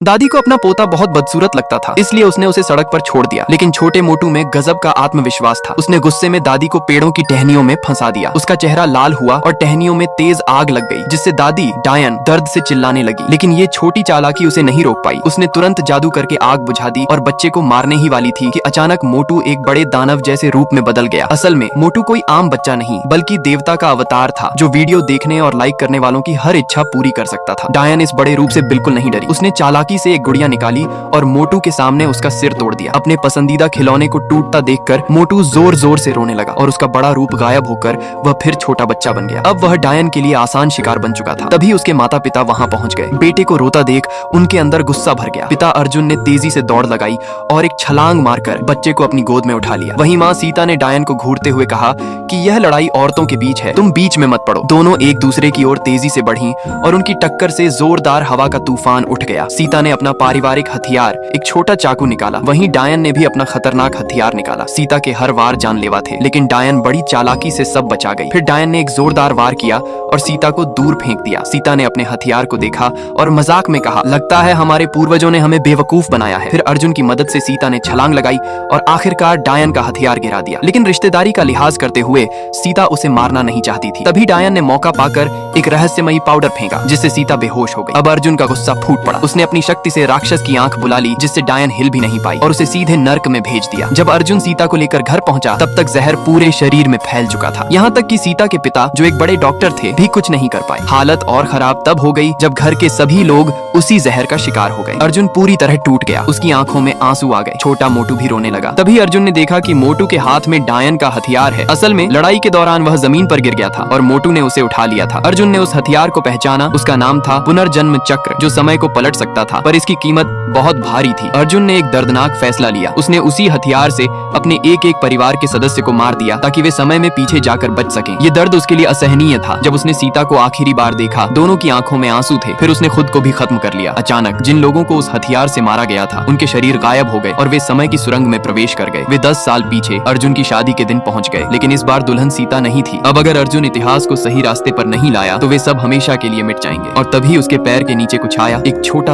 दादी को अपना पोता बहुत बदसूरत लगता था, इसलिए उसने उसे सड़क पर छोड़ दिया। लेकिन छोटे मोटू में गजब का आत्मविश्वास था। उसने गुस्से में दादी को पेड़ों की टहनियों में फंसा दिया। उसका चेहरा लाल हुआ और टहनियों में तेज आग लग गई, जिससे दादी डायन दर्द से चिल्लाने लगी। लेकिन ये छोटी चालाकी उसे नहीं रोक पाई। उसने तुरंत जादू करके आग बुझा दी और बच्चे को मारने ही वाली थी कि अचानक मोटू एक बड़े दानव जैसे रूप में बदल गया। असल में मोटू कोई आम बच्चा नहीं, बल्कि देवता का अवतार था, जो वीडियो देखने और लाइक करने वालों की हर इच्छा पूरी कर सकता था। डायन इस बड़े रूप से बिल्कुल नहीं डरी। उसने चालाकी से एक गुड़िया निकाली और मोटू के सामने उसका सिर तोड़ दिया। अपने पसंदीदा खिलौने को टूटता देखकर मोटू जोर जोर से रोने लगा और उसका बड़ा रूप गायब होकर वह फिर छोटा बच्चा बन गया। अब वह डायन के लिए आसान शिकार बन चुका था। तभी उसके माता पिता वहां पहुंच गए। बेटे को रोता देख उनके अंदर गुस्सा भर गया। पिता अर्जुन ने तेजी से दौड़ लगाई और एक छलांग मारकर बच्चे को अपनी गोद में उठा लिया। वहीं माँ सीता ने डायन को घूरते हुए कहा कि यह लड़ाई औरतों के बीच है, तुम बीच में मत पड़ो। दोनों एक दूसरे की ओर तेजी से बढ़ी और उनकी टक्कर से जोरदार हवा का तूफान उठ गया। सीता ने अपना पारिवारिक हथियार एक छोटा चाकू निकाला। वहीं डायन ने भी अपना खतरनाक हथियार निकाला। सीता के हर वार जानलेवा थे, लेकिन डायन बड़ी चालाकी से सब बचा गई। फिर डायन ने एक जोरदार वार किया और सीता को दूर फेंक दिया। सीता ने अपने हथियार को देखा और मजाक में कहा, लगता है हमारे पूर्वजों ने हमें बेवकूफ बनाया है। फिर अर्जुन की मदद से सीता ने छलांग लगाई और आखिरकार डायन का हथियार गिरा दिया। लेकिन रिश्तेदारी का लिहाज करते हुए सीता उसे मारना नहीं चाहती थी। तभी डायन ने मौका पाकर एक रहस्यमयी पाउडर फेंका, जिससे सीता बेहोश हो गई। अब अर्जुन का गुस्सा फूट पड़ा। उसने अपनी शक्ति से राक्षस की आंख बुला ली, जिससे डायन हिल भी नहीं पाई और उसे सीधे नर्क में भेज दिया। जब अर्जुन सीता को लेकर घर पहुंचा, तब तक जहर पूरे शरीर में फैल चुका था। यहाँ तक कि सीता के पिता, जो एक बड़े डॉक्टर थे, भी कुछ नहीं कर पाए। हालत और खराब तब हो गई जब घर के सभी लोग उसी जहर का शिकार हो गए। अर्जुन पूरी तरह टूट गया। उसकी आंखों में आंसू आ गए। छोटा मोटू भी रोने लगा। तभी अर्जुन ने देखा कि मोटू के हाथ में डायन का हथियार है। असल में लड़ाई के दौरान वह जमीन पर गिर गया था और मोटू ने उसे उठा लिया था। अर्जुन ने उस हथियार को पहचाना। उसका नाम था पुनर्जन्म चक्र, जो समय को पलट सकता था, पर इसकी कीमत बहुत भारी थी। अर्जुन ने एक दर्दनाक फैसला लिया। उसने उसी हथियार से अपने एक एक परिवार के सदस्य को मार दिया, ताकि वे समय में पीछे जाकर बच सकें। ये दर्द उसके लिए असहनीय था। जब उसने सीता को आखिरी बार देखा, दोनों की आंखों में आंसू थे। फिर उसने खुद को भी खत्म कर लिया। अचानक जिन लोगों को उस हथियार से मारा गया था, उनके शरीर गायब हो गए और वे समय की सुरंग में प्रवेश कर गए। वे 10 साल पीछे अर्जुन की शादी के दिन पहुंच गए। लेकिन इस बार दुल्हन सीता नहीं थी। अब अगर अर्जुन इतिहास को सही रास्ते पर नहीं लाया, तो वे सब हमेशा के लिए मिट जाएंगे। और तभी उसके पैर के नीचे कुछ आया, एक छोटा